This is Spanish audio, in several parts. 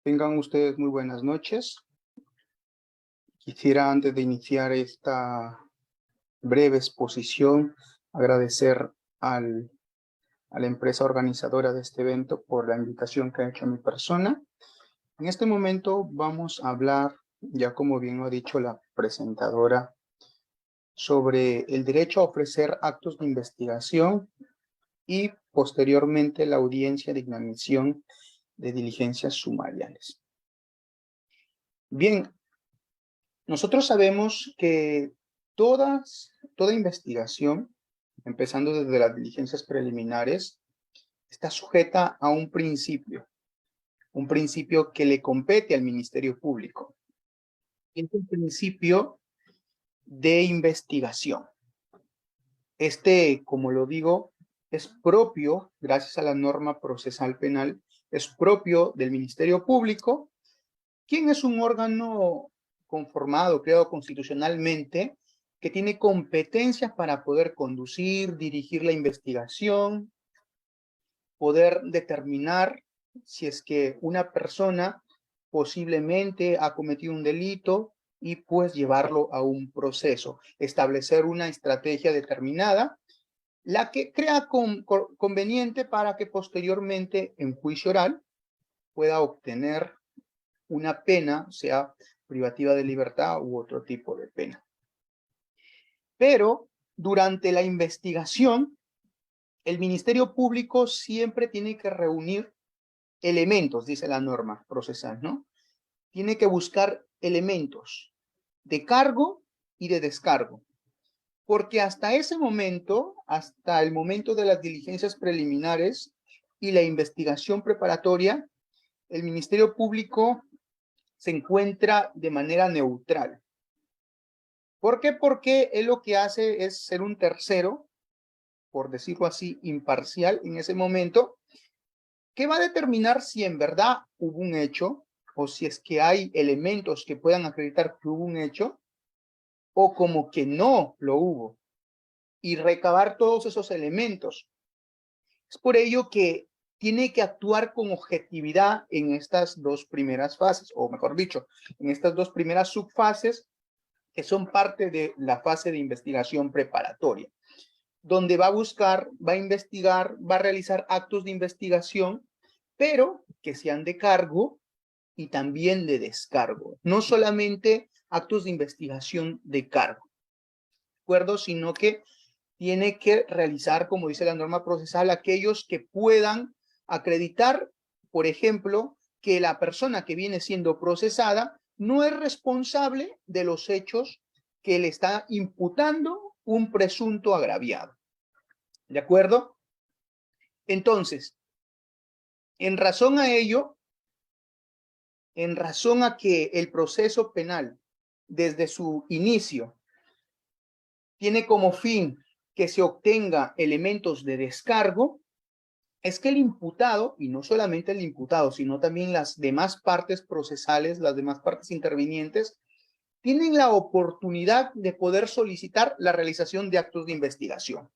Tengan ustedes muy buenas noches. Quisiera, antes de iniciar esta breve exposición, agradecer a la empresa organizadora de este evento por la invitación que ha hecho a mi persona. En este momento vamos a hablar, ya como bien lo ha dicho la presentadora, sobre el derecho a ofrecer actos de investigación y posteriormente la audiencia de inadmisión de diligencias sumariales. Bien, nosotros sabemos que toda investigación, empezando desde las diligencias preliminares, está sujeta a un principio que le compete al Ministerio Público. Es un principio de investigación. Como lo digo, es propio, gracias a la norma procesal penal, es propio del Ministerio Público, quien es un órgano conformado, creado constitucionalmente, que tiene competencias para poder conducir, dirigir la investigación, poder determinar si es que una persona posiblemente ha cometido un delito y pues llevarlo a un proceso, establecer una estrategia determinada, la que crea conveniente para que posteriormente en juicio oral pueda obtener una pena, sea privativa de libertad u otro tipo de pena. Pero durante la investigación, el Ministerio Público siempre tiene que reunir elementos, dice la norma procesal, ¿no? Tiene que buscar elementos de cargo y de descargo. Porque hasta ese momento, hasta el momento de las diligencias preliminares y la investigación preparatoria, el Ministerio Público se encuentra de manera neutral. ¿Por qué? Porque él lo que hace es ser un tercero, por decirlo así, imparcial en ese momento, que va a determinar si en verdad hubo un hecho o si es que hay elementos que puedan acreditar que hubo un hecho o como que no lo hubo y recabar todos esos elementos. Es por ello que tiene que actuar con objetividad en estas dos primeras fases, o mejor dicho, en estas dos primeras subfases que son parte de la fase de investigación preparatoria, donde va a buscar, va a investigar, va a realizar actos de investigación, pero que sean de cargo y también de descargo, no solamente actos de investigación de cargo, ¿de acuerdo? Sino que tiene que realizar, como dice la norma procesal, aquellos que puedan acreditar, por ejemplo, que la persona que viene siendo procesada no es responsable de los hechos que le está imputando un presunto agraviado. ¿De acuerdo? Entonces, en razón a ello, en razón a que el proceso penal, desde su inicio, tiene como fin que se obtenga elementos de descargo, es que el imputado, y no solamente el imputado, sino también las demás partes procesales, las demás partes intervinientes, tienen la oportunidad de poder solicitar la realización de actos de investigación.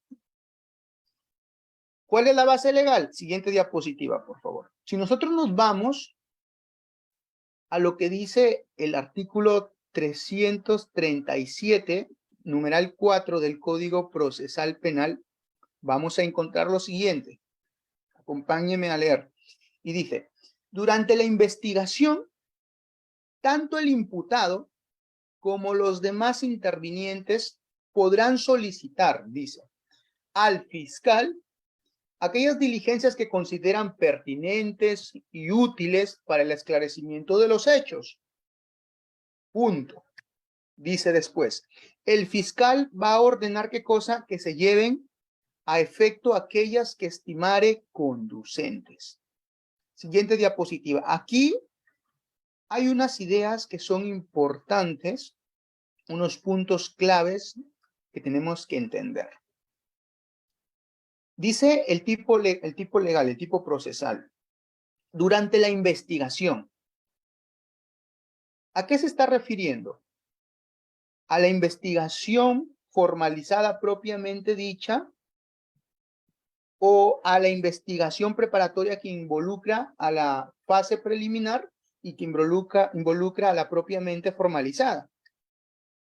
¿Cuál es la base legal? Siguiente diapositiva, por favor. Si nosotros nos vamos a lo que dice el artículo 337, numeral 4 del Código Procesal Penal, vamos a encontrar lo siguiente. Acompáñeme a leer. Y dice, durante la investigación, tanto el imputado como los demás intervinientes podrán solicitar, dice, al fiscal aquellas diligencias que consideran pertinentes y útiles para el esclarecimiento de los hechos. Punto. Dice después, el fiscal va a ordenar qué cosa, que se lleven a efecto aquellas que estimare conducentes. Siguiente diapositiva. Aquí hay unas ideas que son importantes, unos puntos claves que tenemos que entender. Dice el tipo legal, el tipo procesal, durante la investigación. ¿A qué se está refiriendo? A la investigación formalizada propiamente dicha o a la investigación preparatoria que involucra a la fase preliminar y que involucra a la propiamente formalizada.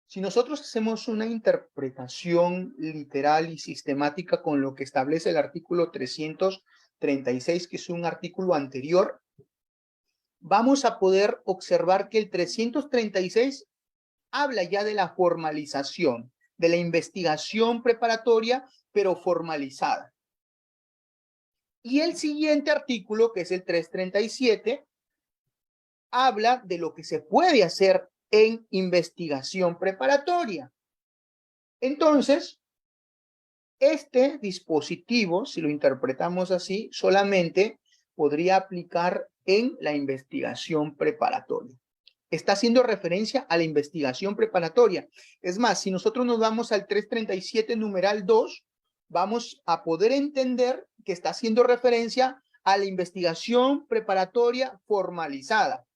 Si nosotros hacemos una interpretación literal y sistemática con lo que establece el artículo 336, que es un artículo anterior, vamos a poder observar que el 336 habla ya de la formalización, de la investigación preparatoria, pero formalizada. Y el siguiente artículo, que es el 337, habla de lo que se puede hacer en investigación preparatoria. Entonces, este dispositivo, si lo interpretamos así, solamente podría aplicar en la investigación preparatoria. Está haciendo referencia a la investigación preparatoria. Es más, si nosotros nos vamos al 337 numeral 2, vamos a poder entender que está haciendo referencia a la investigación preparatoria formalizada.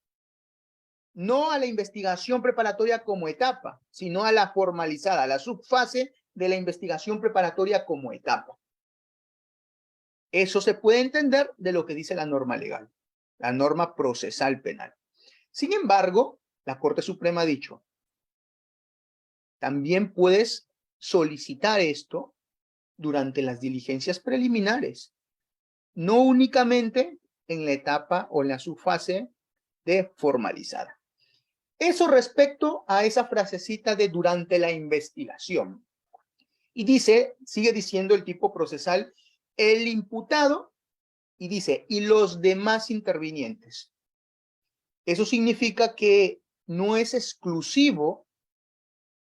No a la investigación preparatoria como etapa, sino a la formalizada, a la subfase de la investigación preparatoria como etapa. Eso se puede entender de lo que dice la norma legal, la norma procesal penal. Sin embargo, la Corte Suprema ha dicho, también puedes solicitar esto durante las diligencias preliminares, no únicamente en la etapa o en la subfase de formalizada. Eso respecto a esa frasecita de durante la investigación. Y dice, sigue diciendo el tipo procesal, el imputado, y dice, y los demás intervinientes. Eso significa que no es exclusivo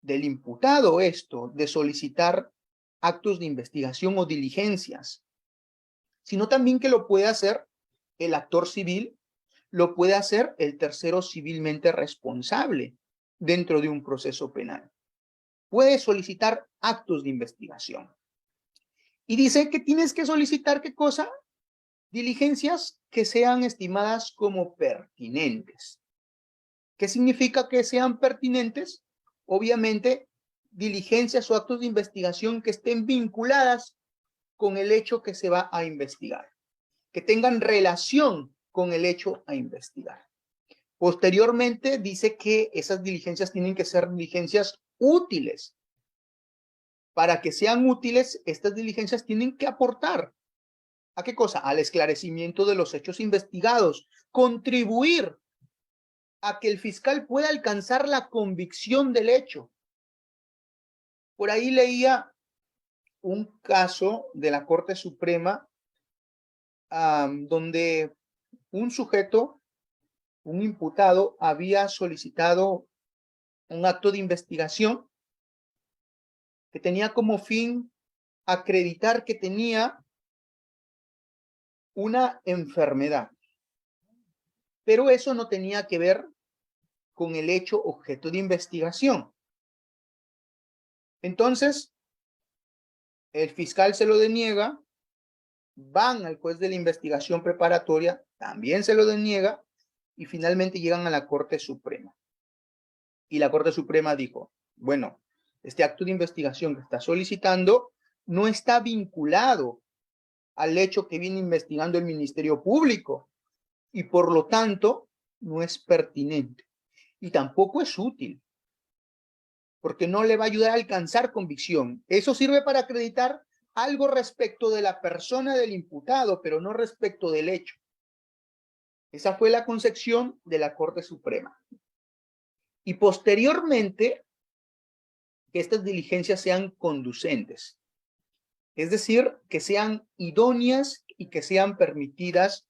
del imputado esto de solicitar actos de investigación o diligencias, sino también que lo puede hacer el actor civil, lo puede hacer el tercero civilmente responsable dentro de un proceso penal. Puede solicitar actos de investigación. Y dice que tienes que solicitar, ¿qué cosa? Diligencias que sean estimadas como pertinentes. ¿Qué significa que sean pertinentes? Obviamente, diligencias o actos de investigación que estén vinculadas con el hecho que se va a investigar, que tengan relación con el hecho a investigar. Posteriormente, dice que esas diligencias tienen que ser diligencias útiles. Para que sean útiles, estas diligencias tienen que aportar ¿a qué cosa? Al esclarecimiento de los hechos investigados, contribuir a que el fiscal pueda alcanzar la convicción del hecho. Por ahí leía un caso de la Corte Suprema donde un sujeto, un imputado, había solicitado un acto de investigación que tenía como fin acreditar que tenía una enfermedad. Pero eso no tenía que ver con el hecho objeto de investigación. Entonces, el fiscal se lo deniega, van al juez de la investigación preparatoria, también se lo deniega, y finalmente llegan a la Corte Suprema. Y la Corte Suprema dijo, bueno, este acto de investigación que está solicitando no está vinculado al hecho que viene investigando el Ministerio Público, y por lo tanto no es pertinente, y tampoco es útil, porque no le va a ayudar a alcanzar convicción. Eso sirve para acreditar algo respecto de la persona del imputado, pero no respecto del hecho. Esa fue la concepción de la Corte Suprema. Y posteriormente, que estas diligencias sean conducentes, es decir, que sean idóneas y que sean permitidas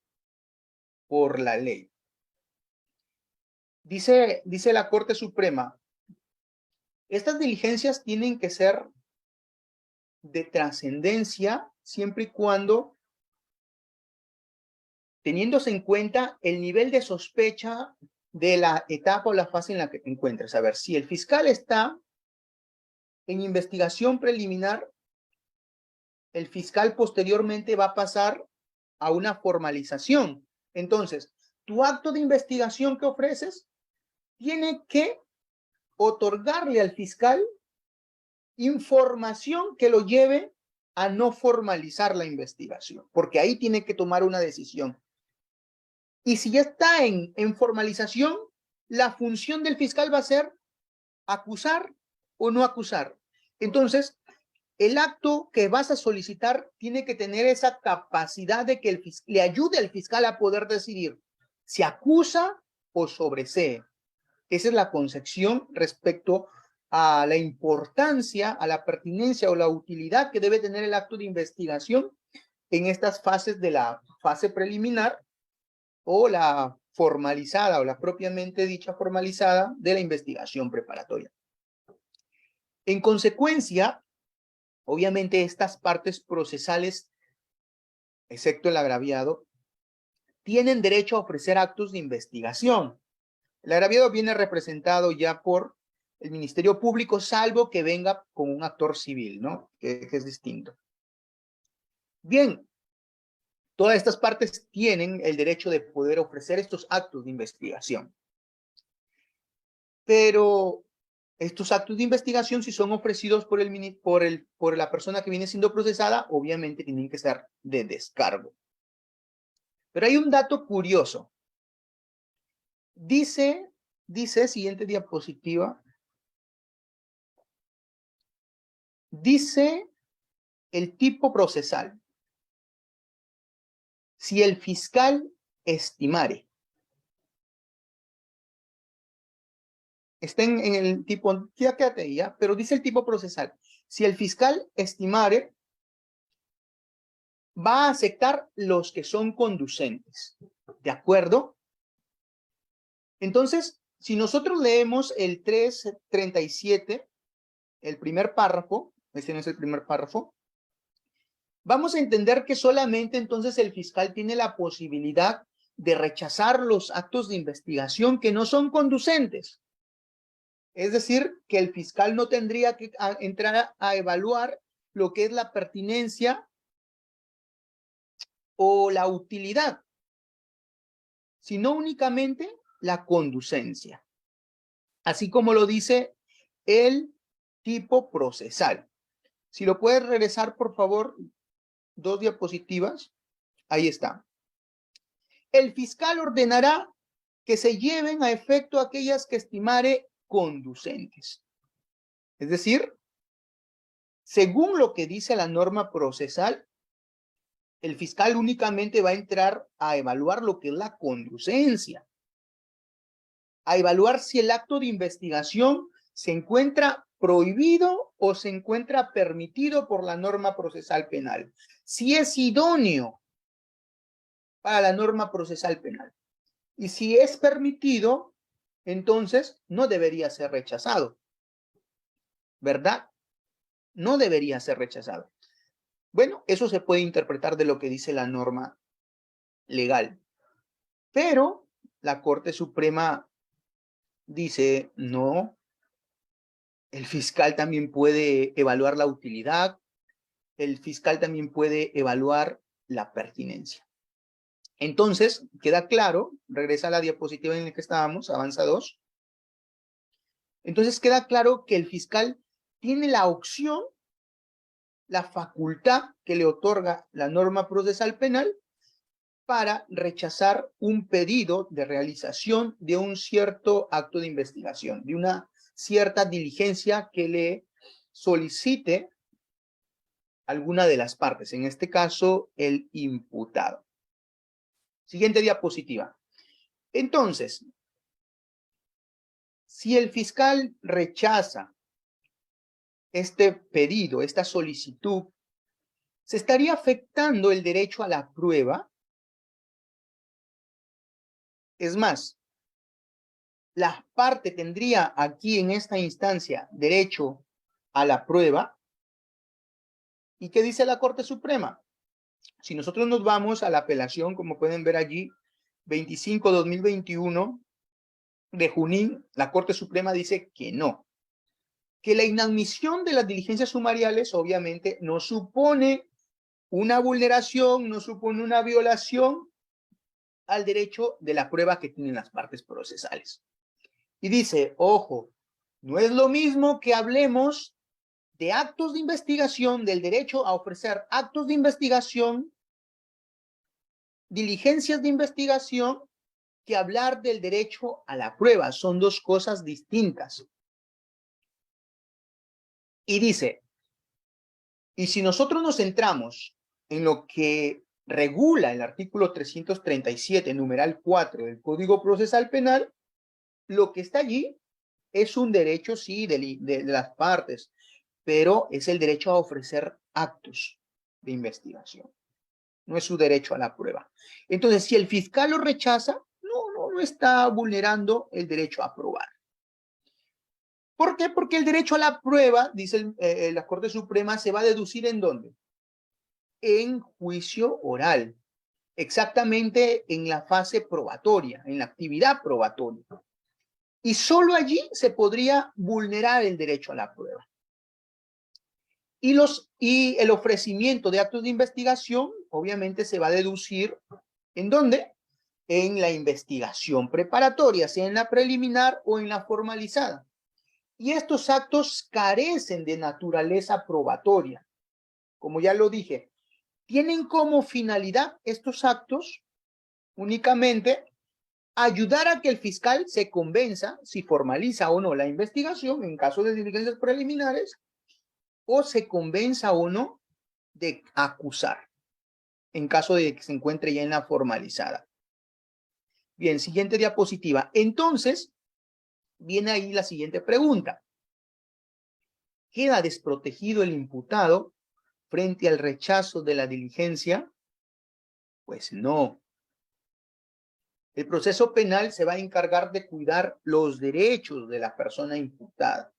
por la ley. Dice la Corte Suprema, estas diligencias tienen que ser de trascendencia siempre y cuando teniéndose en cuenta el nivel de sospecha de la etapa o la fase en la que te encuentres. A ver, si el fiscal está en investigación preliminar, el fiscal posteriormente va a pasar a una formalización. Entonces, tu acto de investigación que ofreces tiene que otorgarle al fiscal información que lo lleve a no formalizar la investigación, porque ahí tiene que tomar una decisión. Y si ya está en formalización, la función del fiscal va a ser acusar o no acusar. Entonces, el acto que vas a solicitar tiene que tener esa capacidad de que le ayude al fiscal a poder decidir si acusa o sobresee. Esa es la concepción respecto a la importancia, a la pertinencia o la utilidad que debe tener el acto de investigación en estas fases de la fase preliminar o la formalizada o la propiamente dicha formalizada de la investigación preparatoria. En consecuencia, obviamente estas partes procesales, excepto el agraviado, tienen derecho a ofrecer actos de investigación. El agraviado viene representado ya por el Ministerio Público, salvo que venga con un actor civil, ¿no? Que es distinto. Bien, todas estas partes tienen el derecho de poder ofrecer estos actos de investigación. Pero estos actos de investigación, si son ofrecidos por la persona que viene siendo procesada, obviamente tienen que ser de descargo. Pero hay un dato curioso. Dice, siguiente diapositiva, dice el tipo procesal. Si el fiscal estimare. Está en el tipo, quédate ahí, ¿ya? Pero dice el tipo procesal. Si el fiscal estimare, va a aceptar los que son conducentes. ¿De acuerdo? Entonces, si nosotros leemos el 337, el primer párrafo, este no es el primer párrafo, vamos a entender que solamente entonces el fiscal tiene la posibilidad de rechazar los actos de investigación que no son conducentes. Es decir, que el fiscal no tendría que entrar a evaluar lo que es la pertinencia o la utilidad, sino únicamente la conducencia. Así como lo dice el tipo procesal. Si lo puedes regresar, por favor, 2 diapositivas. Ahí está. El fiscal ordenará que se lleven a efecto aquellas que estimare conducentes. Es decir, según lo que dice la norma procesal, el fiscal únicamente va a entrar a evaluar lo que es la conducencia, a evaluar si el acto de investigación se encuentra prohibido o se encuentra permitido por la norma procesal penal, si es idóneo para la norma procesal penal. Y si es permitido, entonces no debería ser rechazado, ¿verdad? No debería ser rechazado. Bueno, eso se puede interpretar de lo que dice la norma legal. Pero la Corte Suprema dice, no, el fiscal también puede evaluar la utilidad, el fiscal también puede evaluar la pertinencia. Entonces, queda claro, regresa a la diapositiva en la que estábamos, avanza 2. Entonces queda claro que el fiscal tiene la opción, la facultad que le otorga la norma procesal penal para rechazar un pedido de realización de un cierto acto de investigación, de una cierta diligencia que le solicite alguna de las partes, en este caso el imputado. Siguiente diapositiva. Entonces, si el fiscal rechaza este pedido, esta solicitud, ¿se estaría afectando el derecho a la prueba? Es más, la parte tendría aquí en esta instancia derecho a la prueba. ¿Y qué dice la Corte Suprema? Si nosotros nos vamos a la apelación, como pueden ver allí, 25-2021 de Junín, la Corte Suprema dice que no, que la inadmisión de las diligencias sumariales obviamente no supone una vulneración, no supone una violación al derecho de la prueba que tienen las partes procesales. Y dice, ojo, no es lo mismo que hablemos de actos de investigación, del derecho a ofrecer actos de investigación, diligencias de investigación, que hablar del derecho a la prueba. Son dos cosas distintas. Y dice, y si nosotros nos centramos en lo que regula el artículo 337, numeral 4 del Código Procesal Penal, lo que está allí es un derecho, sí, de las partes, pero es el derecho a ofrecer actos de investigación. No es su derecho a la prueba. Entonces, si el fiscal lo rechaza, no está vulnerando el derecho a probar. ¿Por qué? Porque el derecho a la prueba, dice la Corte Suprema, se va a deducir ¿en dónde? En juicio oral, exactamente en la fase probatoria, en la actividad probatoria. Y solo allí se podría vulnerar el derecho a la prueba. Y el ofrecimiento de actos de investigación, obviamente, se va a deducir ¿en dónde? En la investigación preparatoria, sea en la preliminar o en la formalizada. Y estos actos carecen de naturaleza probatoria. Como ya lo dije, tienen como finalidad estos actos únicamente ayudar a que el fiscal se convenza si formaliza o no la investigación en caso de diligencias preliminares o se convenza o no de acusar en caso de que se encuentre ya en la formalizada. Bien, siguiente diapositiva. Entonces, viene ahí la siguiente pregunta. ¿Queda desprotegido el imputado frente al rechazo de la diligencia? Pues no. El proceso penal se va a encargar de cuidar los derechos de la persona imputada,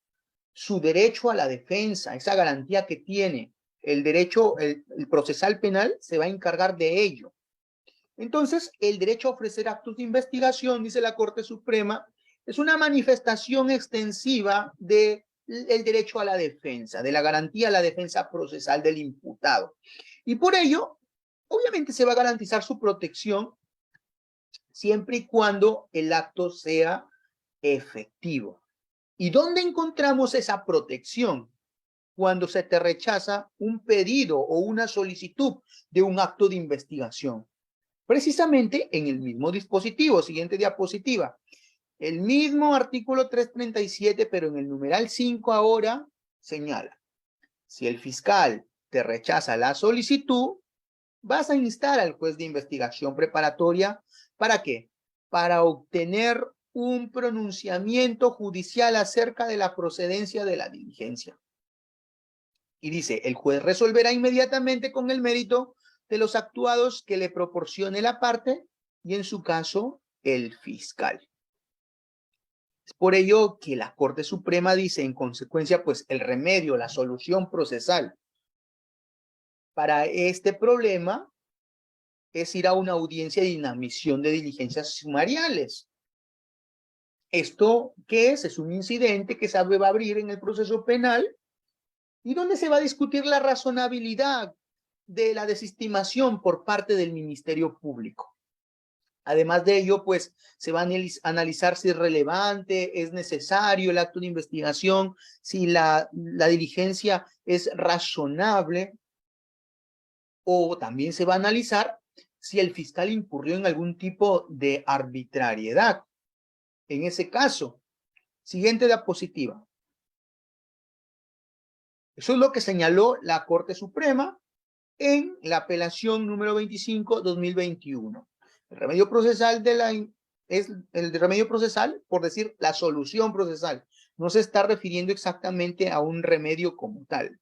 su derecho a la defensa, esa garantía que tiene el derecho, el procesal penal se va a encargar de ello. Entonces, el derecho a ofrecer actos de investigación, dice la Corte Suprema, es una manifestación extensiva del derecho a la defensa, de la garantía a la defensa procesal del imputado. Y por ello, obviamente se va a garantizar su protección siempre y cuando el acto sea efectivo. ¿Y dónde encontramos esa protección? Cuando se te rechaza un pedido o una solicitud de un acto de investigación. Precisamente en el mismo dispositivo, siguiente diapositiva. El mismo artículo 337, pero en el numeral 5 ahora señala, si el fiscal te rechaza la solicitud, vas a instar al juez de investigación preparatoria, ¿para qué? Para obtener un pronunciamiento judicial acerca de la procedencia de la diligencia. Y dice, el juez resolverá inmediatamente con el mérito de los actuados que le proporcione la parte y en su caso el fiscal. Es por ello que la Corte Suprema dice en consecuencia pues el remedio, la solución procesal para este problema es ir a una audiencia de inadmisión de diligencias sumariales. ¿Esto qué es? Es un incidente que se va a abrir en el proceso penal y donde se va a discutir la razonabilidad de la desestimación por parte del Ministerio Público. Además de ello, pues se va a analizar si es relevante, es necesario el acto de investigación, si la diligencia es razonable, o también se va a analizar si el fiscal incurrió en algún tipo de arbitrariedad. En ese caso, siguiente diapositiva. Eso es lo que señaló la Corte Suprema en la apelación número 25/2021. El remedio procesal es el remedio procesal, por decir, la solución procesal. No se está refiriendo exactamente a un remedio como tal,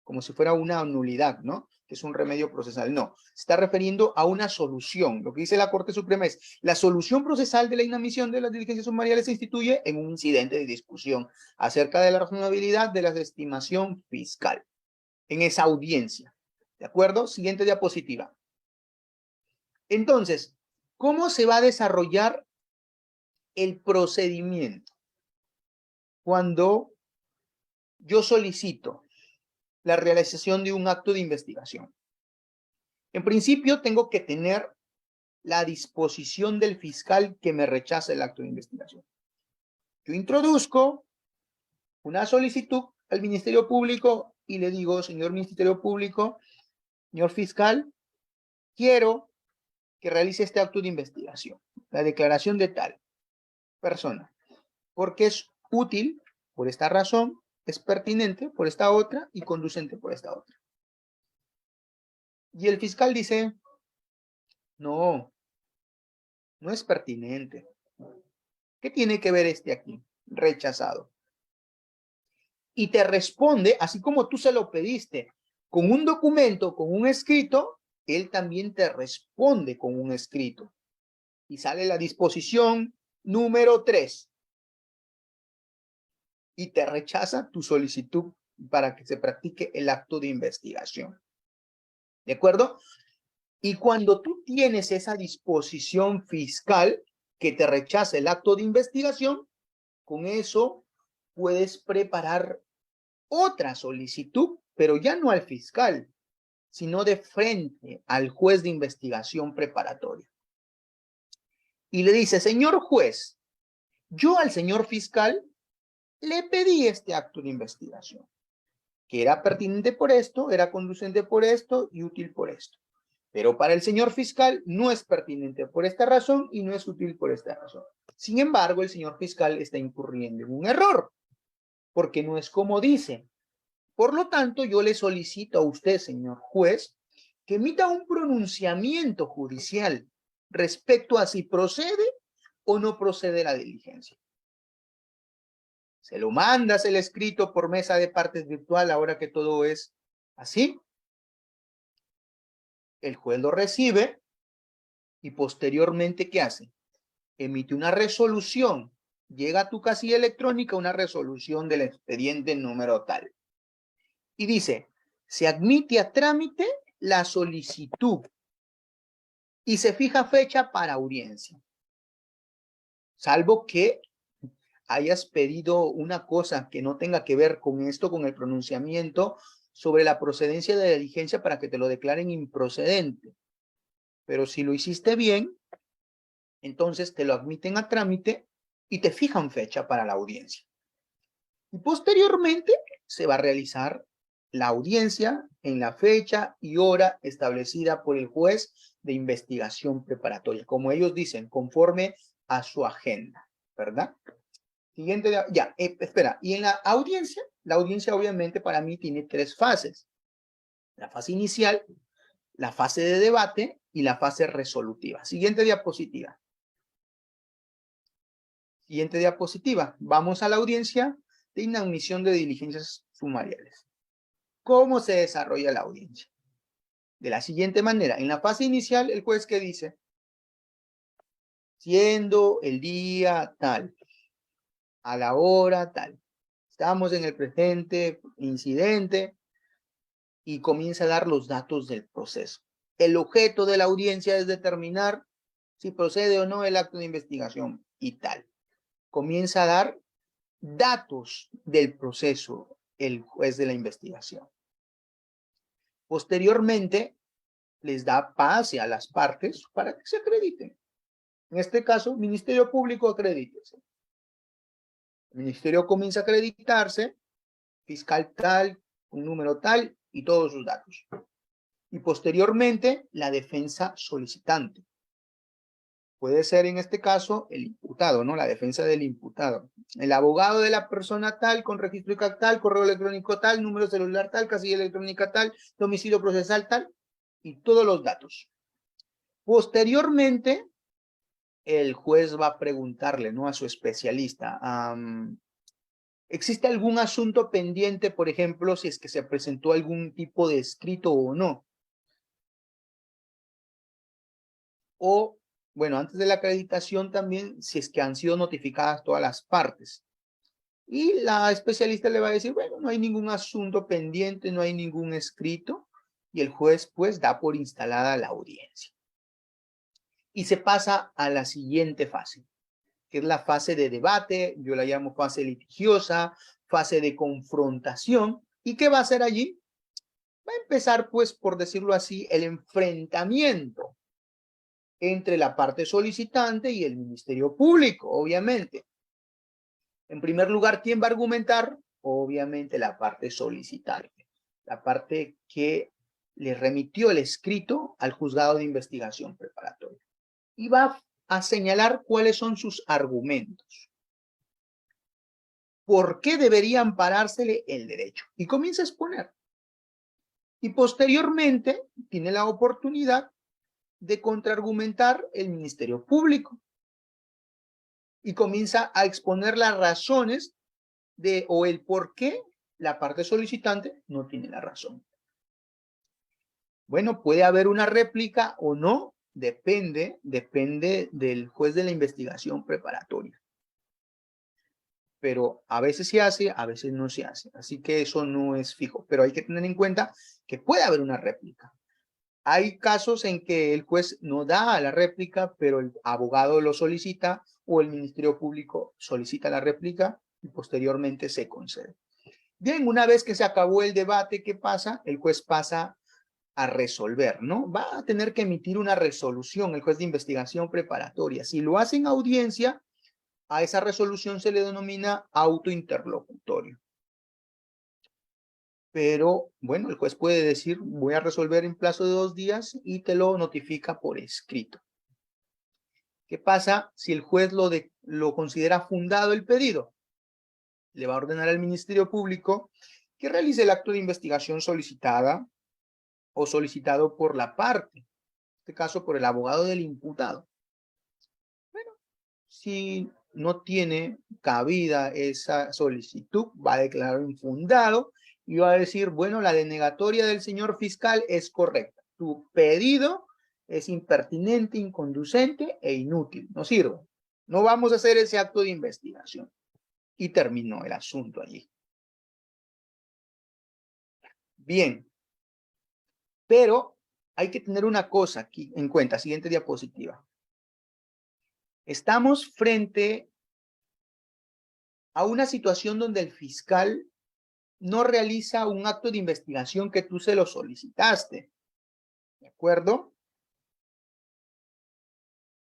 como si fuera una nulidad, ¿no? Que es un remedio procesal. No, se está refiriendo a una solución. Lo que dice la Corte Suprema es, la solución procesal de la inadmisión de las diligencias sumariales se instituye en un incidente de discusión acerca de la razonabilidad de la estimación fiscal en esa audiencia. ¿De acuerdo? Siguiente diapositiva. Entonces, ¿cómo se va a desarrollar el procedimiento cuando yo solicito la realización de un acto de investigación? En principio, tengo que tener la disposición del fiscal que me rechaza el acto de investigación. Yo introduzco una solicitud al Ministerio Público y le digo, señor Ministerio Público, señor fiscal, quiero que realice este acto de investigación. la declaración de tal persona, porque es útil por esta razón, es pertinente por esta otra y conducente por esta otra. Y el fiscal dice, no, no es pertinente. ¿Qué tiene que ver este aquí? Rechazado. Y te responde, así como tú se lo pediste, con un documento, con un escrito, él también te responde con un escrito. Y sale la disposición número 3. Y te rechaza tu solicitud para que se practique el acto de investigación. ¿De acuerdo? Y cuando tú tienes esa disposición fiscal que te rechaza el acto de investigación, con eso puedes preparar otra solicitud, pero ya no al fiscal, sino de frente al juez de investigación preparatoria. Y le dice, señor juez, yo al señor fiscal le pedí este acto de investigación, que era pertinente por esto, era conducente por esto y útil por esto. Pero para el señor fiscal no es pertinente por esta razón y no es útil por esta razón. Sin embargo, el señor fiscal está incurriendo en un error, porque no es como dice. Por lo tanto, yo le solicito a usted, señor juez, que emita un pronunciamiento judicial respecto a si procede o no procede la diligencia. Se lo mandas el escrito por mesa de partes virtual, ahora que todo es así. El juez lo recibe y posteriormente, ¿qué hace? Emite una resolución. Llega a tu casilla electrónica una resolución del expediente número tal. Y dice, se admite a trámite la solicitud y se fija fecha para audiencia. Salvo que hayas pedido una cosa que no tenga que ver con esto, con el pronunciamiento sobre la procedencia de la diligencia para que te lo declaren improcedente. Pero si lo hiciste bien, entonces te lo admiten a trámite y te fijan fecha para la audiencia. Y posteriormente se va a realizar la audiencia en la fecha y hora establecida por el juez de investigación preparatoria, como ellos dicen, conforme a su agenda, ¿verdad? Siguiente, ya, espera, y en la audiencia obviamente para mí tiene 3 fases. La fase inicial, la fase de debate y la fase resolutiva. Siguiente diapositiva. Siguiente diapositiva. Vamos a la audiencia de inadmisión de diligencias sumariales. ¿Cómo se desarrolla la audiencia? De la siguiente manera. En la fase inicial, el juez ¿qué dice? Siendo el día tal, a la hora tal. Estamos en el presente incidente y comienza a dar los datos del proceso. El objeto de la audiencia es determinar si procede o no el acto de investigación y tal. Comienza a dar datos del proceso el juez de la investigación. Posteriormente, les da pase a las partes para que se acrediten. En este caso, Ministerio Público, acredítese. El Ministerio comienza a acreditarse, fiscal tal, un número tal y todos sus datos. Y posteriormente, la defensa solicitante. Puede ser en este caso el imputado, ¿no? La defensa del imputado. El abogado de la persona tal, con registro ICAC tal, correo electrónico tal, número celular tal, casilla electrónica tal, domicilio procesal tal, y todos los datos. Posteriormente, el juez va a preguntarle, ¿no? A su especialista, ¿existe algún asunto pendiente, por ejemplo, si es que se presentó algún tipo de escrito o no? O, bueno, antes de la acreditación también, si es que han sido notificadas todas las partes. Y la especialista le va a decir, bueno, no hay ningún asunto pendiente, no hay ningún escrito, y el juez pues da por instalada la audiencia. Y se pasa a la siguiente fase, que es la fase de debate, yo la llamo fase litigiosa, fase de confrontación. ¿Y qué va a hacer allí? Va a empezar, pues, por decirlo así, el enfrentamiento entre la parte solicitante y el Ministerio Público, obviamente. En primer lugar, ¿quién va a argumentar? Obviamente la parte solicitante, la parte que le remitió el escrito al juzgado de investigación preparatoria. Y va a a señalar cuáles son sus argumentos. ¿Por qué debería amparársele el derecho? Y comienza a exponer. Y posteriormente tiene la oportunidad de contraargumentar el Ministerio Público. Y comienza a exponer las razones o el por qué la parte solicitante no tiene la razón. Bueno, puede haber una réplica o no, depende del juez de la investigación preparatoria. Pero a veces se hace, a veces no se hace. Así que eso no es fijo. Pero hay que tener en cuenta que puede haber una réplica. Hay casos en que el juez no da la réplica, pero el abogado lo solicita o el Ministerio Público solicita la réplica y posteriormente se concede. Bien, una vez que se acabó el debate, ¿qué pasa? El juez pasa a resolver, ¿no? Va a tener que emitir una resolución, el juez de investigación preparatoria. Si lo hace en audiencia, a esa resolución se le denomina auto interlocutorio. Pero, bueno, el juez puede decir, voy a resolver en plazo de 2 días y te lo notifica por escrito. ¿Qué pasa si el juez lo considera fundado el pedido? Le va a ordenar al Ministerio Público que realice el acto de investigación solicitada o solicitado por la parte, en este caso por el abogado del imputado. Bueno, si no tiene cabida esa solicitud, va a declarar infundado y va a decir, bueno, la denegatoria del señor fiscal es correcta. Tu pedido es impertinente, inconducente e inútil. No sirve. No vamos a hacer ese acto de investigación. Y terminó el asunto allí. Bien. Pero hay que tener una cosa aquí en cuenta. Siguiente diapositiva. Estamos frente a una situación donde el fiscal no realiza un acto de investigación que tú se lo solicitaste. ¿De acuerdo?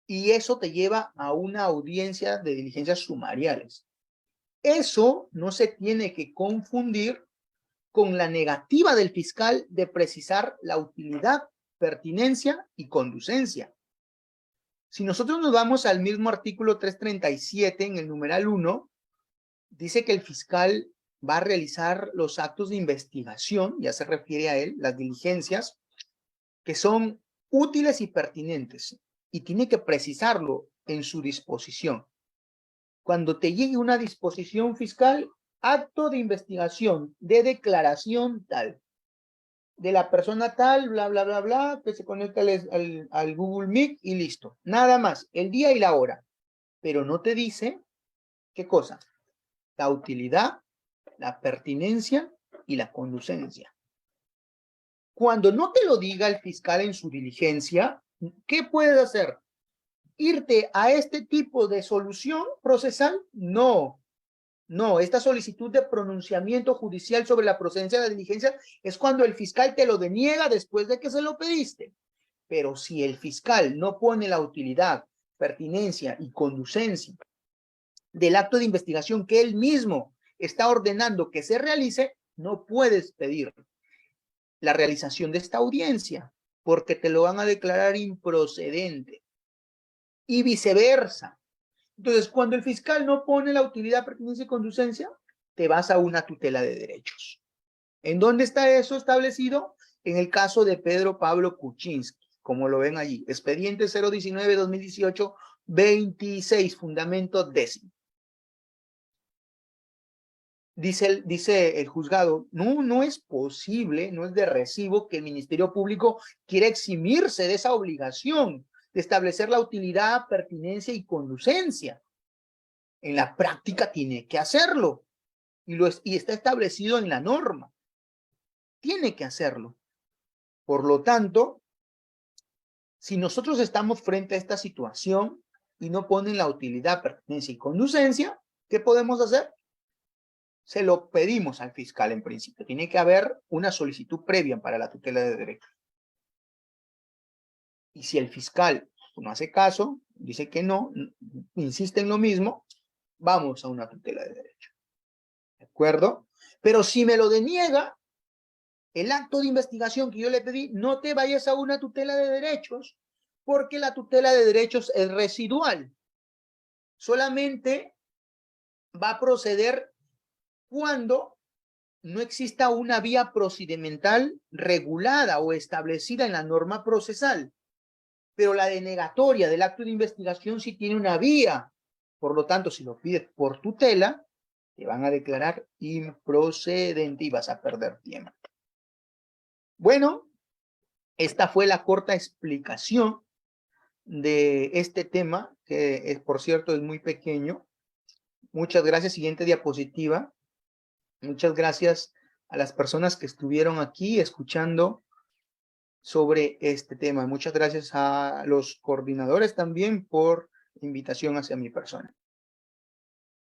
Y eso te lleva a una audiencia de diligencias sumariales. Eso no se tiene que confundir con la negativa del fiscal de precisar la utilidad, pertinencia y conducencia. Si nosotros nos vamos al mismo artículo 337 en el numeral 1, dice que el fiscal va a realizar los actos de investigación, ya se refiere a él, las diligencias, que son útiles y pertinentes, y tiene que precisarlo en su disposición. Cuando te llegue una disposición fiscal, acto de investigación, de declaración tal, de la persona tal, bla, bla, bla, bla, que se conecta al Google Meet y listo. Nada más, el día y la hora. Pero no te dice, ¿qué cosa? La utilidad, la pertinencia y la conducencia. Cuando no te lo diga el fiscal en su diligencia, ¿qué puedes hacer? ¿Irte a este tipo de solución procesal? No. No, esta solicitud de pronunciamiento judicial sobre la procedencia de la diligencia es cuando el fiscal te lo deniega después de que se lo pediste. Pero si el fiscal no pone la utilidad, pertinencia y conducencia del acto de investigación que él mismo está ordenando que se realice, no puedes pedir la realización de esta audiencia porque te lo van a declarar improcedente. Y viceversa. Entonces, cuando el fiscal no pone la utilidad, pertinencia y conducencia, te vas a una tutela de derechos. ¿En dónde está eso establecido? En el caso de Pedro Pablo Kuczynski, como lo ven allí. Expediente 019-2018, 26, fundamento 10. Dice el juzgado, no es posible, no es de recibo que el Ministerio Público quiera eximirse de esa obligación de establecer la utilidad, pertinencia y conducencia. En la práctica tiene que hacerlo y está establecido en la norma. Tiene que hacerlo. Por lo tanto, si nosotros estamos frente a esta situación y no ponen la utilidad, pertinencia y conducencia, ¿qué podemos hacer? Se lo pedimos al fiscal en principio. Tiene que haber una solicitud previa para la tutela de derechos. Y si el fiscal no hace caso, dice que no, insiste en lo mismo, vamos a una tutela de derechos. ¿De acuerdo? Pero si me lo deniega, el acto de investigación que yo le pedí, no te vayas a una tutela de derechos, porque la tutela de derechos es residual. Solamente va a proceder cuando no exista una vía procedimental regulada o establecida en la norma procesal. Pero la denegatoria del acto de investigación sí tiene una vía. Por lo tanto, si lo pides por tutela, te van a declarar improcedente y vas a perder tiempo. Bueno, esta fue la corta explicación de este tema, que es, por cierto, es muy pequeño. Muchas gracias. Siguiente diapositiva. Muchas gracias a las personas que estuvieron aquí escuchando sobre este tema. Muchas gracias a los coordinadores también por invitación hacia mi persona.